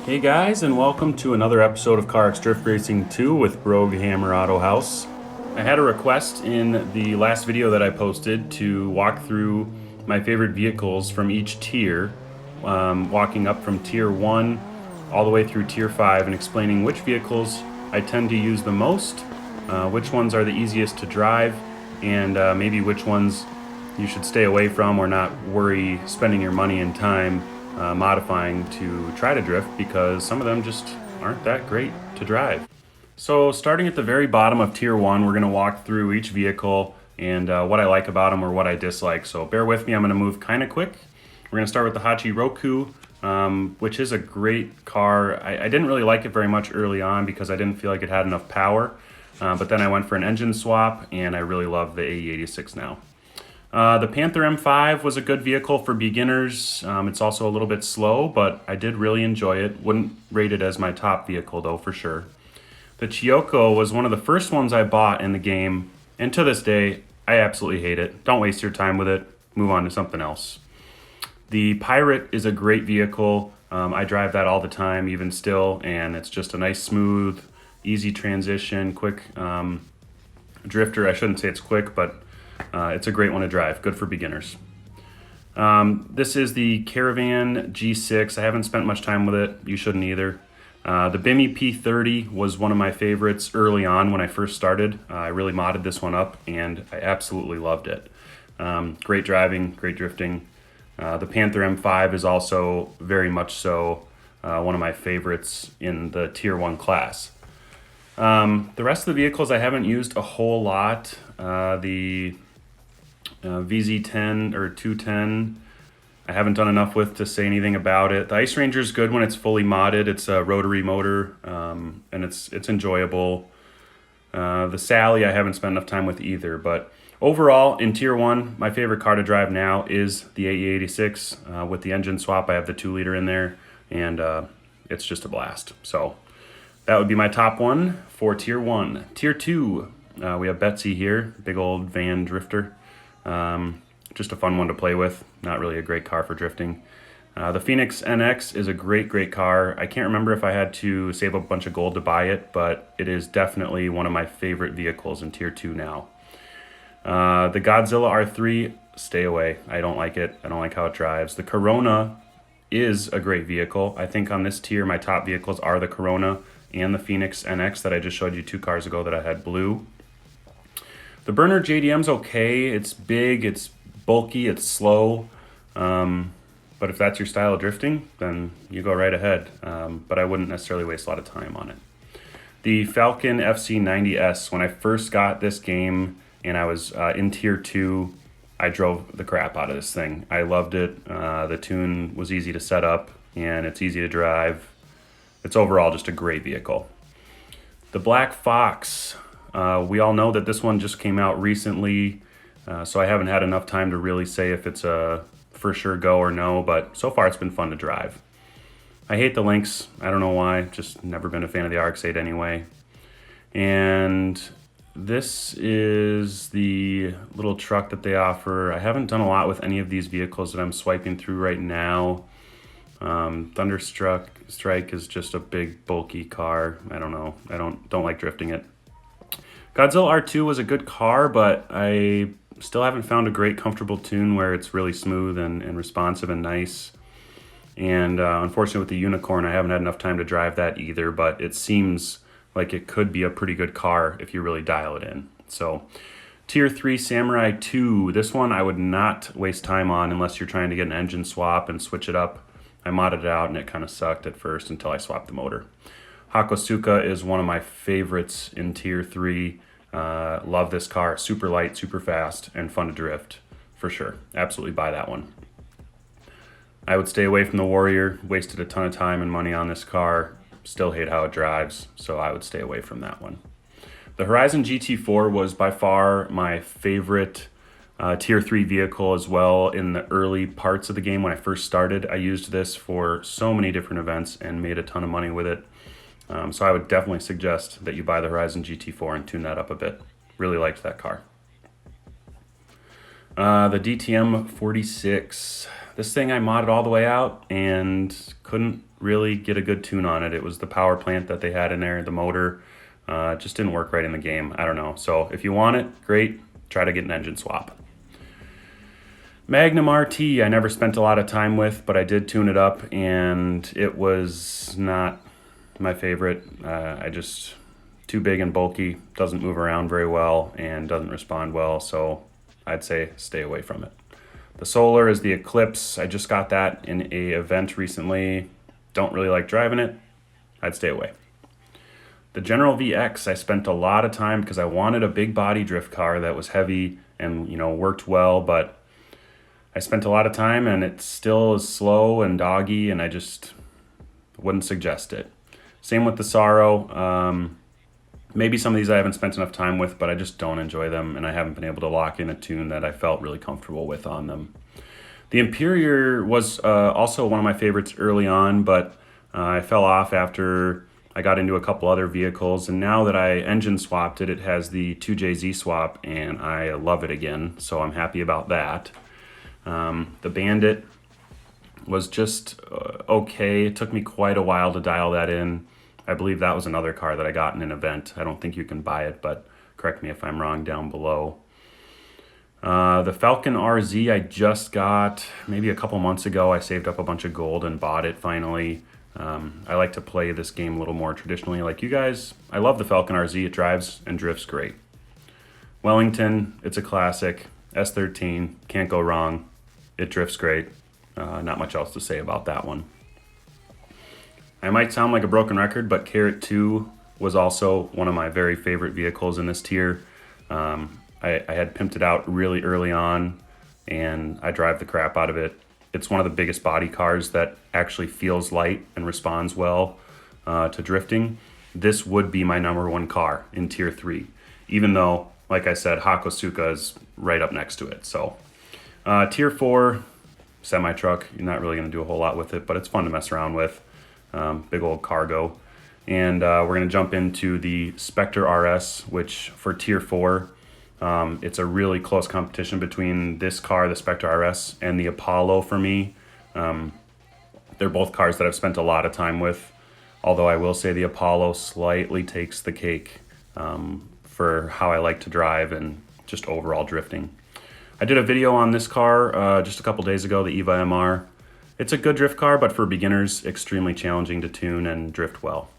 Hey guys, and welcome to another episode of CarX Drift Racing 2 with Broghammer Autohaus. I had a request in the last video that I posted to walk through my favorite vehicles from each tier, walking up from tier 1 all the way through tier 5 and explaining which vehicles I tend to use the most, which ones are the easiest to drive, and maybe which ones you should stay away from or not worry spending your money and time modifying to try to drift, because some of them just aren't that great to drive. So starting at the very bottom of tier 1, we're going to walk through each vehicle and what I like about them or what I dislike. So bear with me, I'm going to move kind of quick. We're going to start with the Hakosuka, which is a great car. I didn't really like it very much early on because I didn't feel like it had enough power, but then I went for an engine swap and I really love the AE86 now. The Panther M5 was a good vehicle for beginners. It's also a little bit slow, but I did really enjoy it. Wouldn't rate it as my top vehicle though, for sure. The Chiyoko was one of the first ones I bought in the game, and to this day, I absolutely hate it. Don't waste your time with it. Move on to something else. The Pirate is a great vehicle. I drive that all the time, even still, and it's just a nice, smooth, easy transition, quick drifter. I shouldn't say it's quick, but it's a great one to drive, good for beginners. This is the Caravan G6. I haven't spent much time with it. You shouldn't either. The Bimmy P30 was one of my favorites early on when I first started. I really modded this one up and I absolutely loved it. Great driving, great drifting. The Panther M5 is also very much so one of my favorites in the tier 1 class. The rest of the vehicles I haven't used a whole lot. The VZ10 or 210 I haven't done enough with to say anything about it. The Ice Ranger is good when it's fully modded. It's a rotary motor, and it's enjoyable. The Sally I haven't spent enough time with either, but overall in tier 1 my favorite car to drive now is the AE86. With the engine swap I have the 2-liter in there, and it's just a blast. So that would be my top one for tier 1. Tier 2, we have Betsy here, big old van drifter. Just a fun one to play with, not really a great car for drifting. The Phoenix NX is a great car. I can't remember if I had to save up a bunch of gold to buy it, but it is definitely one of my favorite vehicles in tier 2 now. The Godzilla R3, stay away. I don't like it. I don't like how it drives. The Corona is a great vehicle. I think on this tier my top vehicles are the Corona and the Phoenix NX that I just showed you 2 cars ago that I had blue. The Burner JDM's okay. It's big, it's bulky, it's slow. But if that's your style of drifting, then you go right ahead. But I wouldn't necessarily waste a lot of time on it. The Falcon Fc-90s, when I first got this game and I was in tier 2, I drove the crap out of this thing. I loved it. The tune was easy to set up and it's easy to drive. It's overall just a great vehicle. The Black Fox, we all know that this one just came out recently, so I haven't had enough time to really say if it's a for sure go or no, but so far it's been fun to drive. I hate the Lynx. I don't know why, just never been a fan of the RX-8 anyway. And this is the little truck that they offer. I haven't done a lot with any of these vehicles that I'm swiping through right now. Strike is just a big bulky car. I don't know. I don't like drifting it. Godzilla R2 was a good car, but I still haven't found a great comfortable tune where it's really smooth and responsive and nice. And unfortunately with the Unicorn, I haven't had enough time to drive that either, but it seems like it could be a pretty good car if you really dial it in. So tier 3 Samurai 2, this one I would not waste time on unless you're trying to get an engine swap and switch it up. I modded it out and it kind of sucked at first until I swapped the motor. Hakosuka is one of my favorites in tier 3. Love this car. Super light, super fast, and fun to drift for sure. Absolutely buy that one. I would stay away from the Warrior. Wasted a ton of time and money on this car. Still hate how it drives, so I would stay away from that one. The Horizon GT4 was by far my favorite tier 3 vehicle as well in the early parts of the game when I first started. I used this for so many different events and made a ton of money with it. So I would definitely suggest that you buy the Horizon GT4 and tune that up a bit. Really liked that car. The DTM 46. This thing I modded all the way out and couldn't really get a good tune on it. It was the power plant that they had in there, the motor, just didn't work right in the game. I don't know. So if you want it, great. Try to get an engine swap. Magnum Rt, I never spent a lot of time with, but I did tune it up, and it was not my favorite. Too big and bulky, doesn't move around very well, and doesn't respond well, so I'd say stay away from it. The Solar is the Eclipse. I just got that in a event recently. Don't really like driving it. I'd stay away. The General VX, I spent a lot of time because I wanted a big body drift car that was heavy and, you know, worked well, but I spent a lot of time and it still is slow and doggy, and I just wouldn't suggest it. Same with the Sorrow. Maybe some of these I haven't spent enough time with, but I just don't enjoy them, and I haven't been able to lock in a tune that I felt really comfortable with on them. The Imperior was also one of my favorites early on, but I fell off after I got into a couple other vehicles, and now that I engine swapped it, it has the 2JZ swap, and I love it again, so I'm happy about that. The Bandit was just okay. It took me quite a while to dial that in. I believe that was another car that I got in an event. I don't think you can buy it, but correct me if I'm wrong down below. The Falcon Rz I just got maybe a couple months ago. I saved up a bunch of gold and bought it finally. I like to play this game a little more traditionally like you guys. I love the Falcon Rz. It drives and drifts great. Wellington, it's a classic. S13, can't go wrong. It drifts great. Not much else to say about that one. I might sound like a broken record, but Carrot 2 was also one of my very favorite vehicles in this tier. I had pimped it out really early on, and I drive the crap out of it. It's one of the biggest body cars that actually feels light and responds well to drifting. This would be my number one car in tier 3, even though, like I said, Hakosuka is right up next to it. So tier 4, semi-truck. You're not really going to do a whole lot with it, but it's fun to mess around with. Big old cargo. And we're going to jump into the Spectre Rs, which for tier 4, it's a really close competition between this car, the Spectre Rs, and the Apollo for me. They're both cars that I've spent a lot of time with, although I will say the Apollo slightly takes the cake for how I like to drive and just overall drifting. I did a video on this car just a couple days ago, the EVA MR. It's a good drift car, but for beginners, extremely challenging to tune and drift well.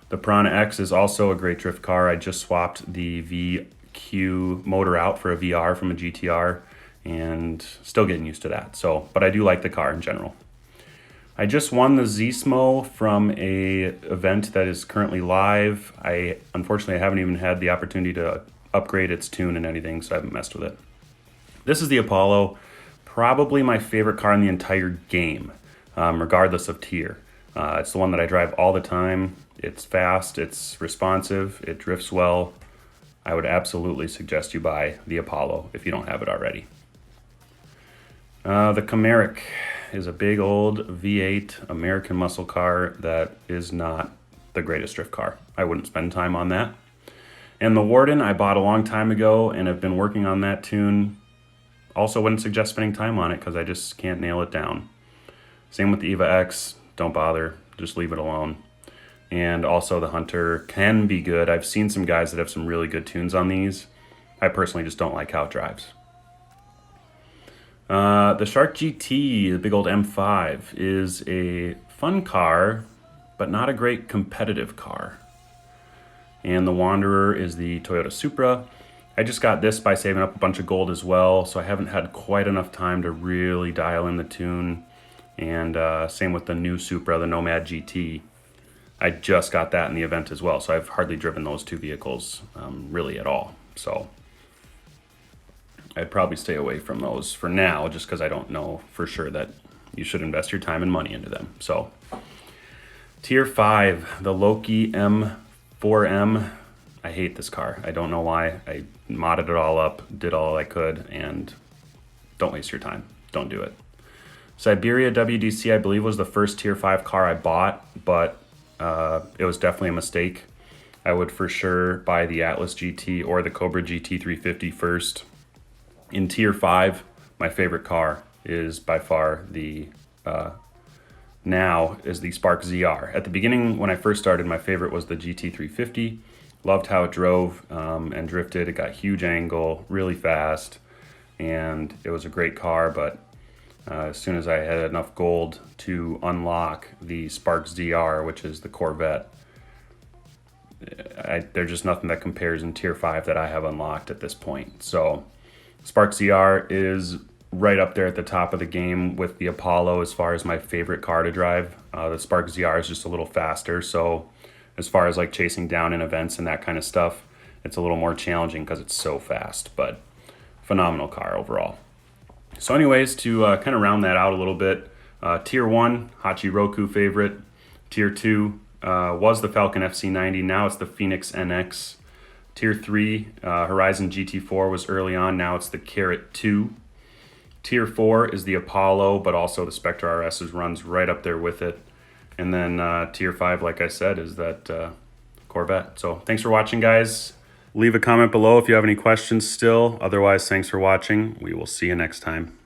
The Piranha X is also a great drift car. I just swapped the VQ motor out for a VR from a GTR, and still getting used to that. But I do like the car in general. I just won the Zsmo from a event that is currently live. Unfortunately, I haven't even had the opportunity to upgrade its tune and anything, so I haven't messed with it. This is the Apollo. Probably my favorite car in the entire game, regardless of tier. It's the one that I drive all the time. It's fast, it's responsive, it drifts well. I would absolutely suggest you buy the Apollo if you don't have it already. The CarX is a big old V8 American muscle car that is not the greatest drift car. I wouldn't spend time on that. And the Warden I bought a long time ago and have been working on that tune. Also wouldn't suggest spending time on it because I just can't nail it down. Same with the EVA X, don't bother, just leave it alone. And also the Hunter can be good. I've seen some guys that have some really good tunes on these. I personally just don't like how it drives. The Shark GT, the big old M5, is a fun car, but not a great competitive car. And the Wanderer is the Toyota Supra. I just got this by saving up a bunch of gold as well, so I haven't had quite enough time to really dial in the tune. And same with the new Supra, the Nomad GT. I just got that in the event as well, so I've hardly driven those two vehicles really at all. So I'd probably stay away from those for now, just because I don't know for sure that you should invest your time and money into them. So tier 5, the Loki M4M. I hate this car. I don't know why. I modded it all up, did all I could, and don't waste your time. Don't do it. Siberia WDC, I believe, was the first tier 5 car I bought, but it was definitely a mistake. I would for sure buy the Atlas GT or the Cobra GT 350 first. In tier 5, my favorite car is by far the now is the Spark ZR. At the beginning, when I first started, my favorite was the GT350. Loved how it drove and drifted. It got huge angle, really fast, and it was a great car. But as soon as I had enough gold to unlock the Spark ZR, which is the Corvette, there's just nothing that compares in Tier 5 that I have unlocked at this point. So Spark ZR is right up there at the top of the game with the Apollo as far as my favorite car to drive. The Spark ZR is just a little faster, so as far as like chasing down in events and that kind of stuff, it's a little more challenging because it's so fast, but phenomenal car overall. So anyways, to kind of round that out a little bit, Tier 1, Hachiroku favorite. Tier 2 was the Falcon FC-90, now it's the Phoenix NX. Tier 3, Horizon GT4 was early on, now it's the Carrot 2. Tier 4 is the Apollo, but also the Spectre Rs runs right up there with it. And then Tier 5, like I said, is that Corvette. So thanks for watching, guys. Leave a comment below if you have any questions still. Otherwise, thanks for watching. We will see you next time.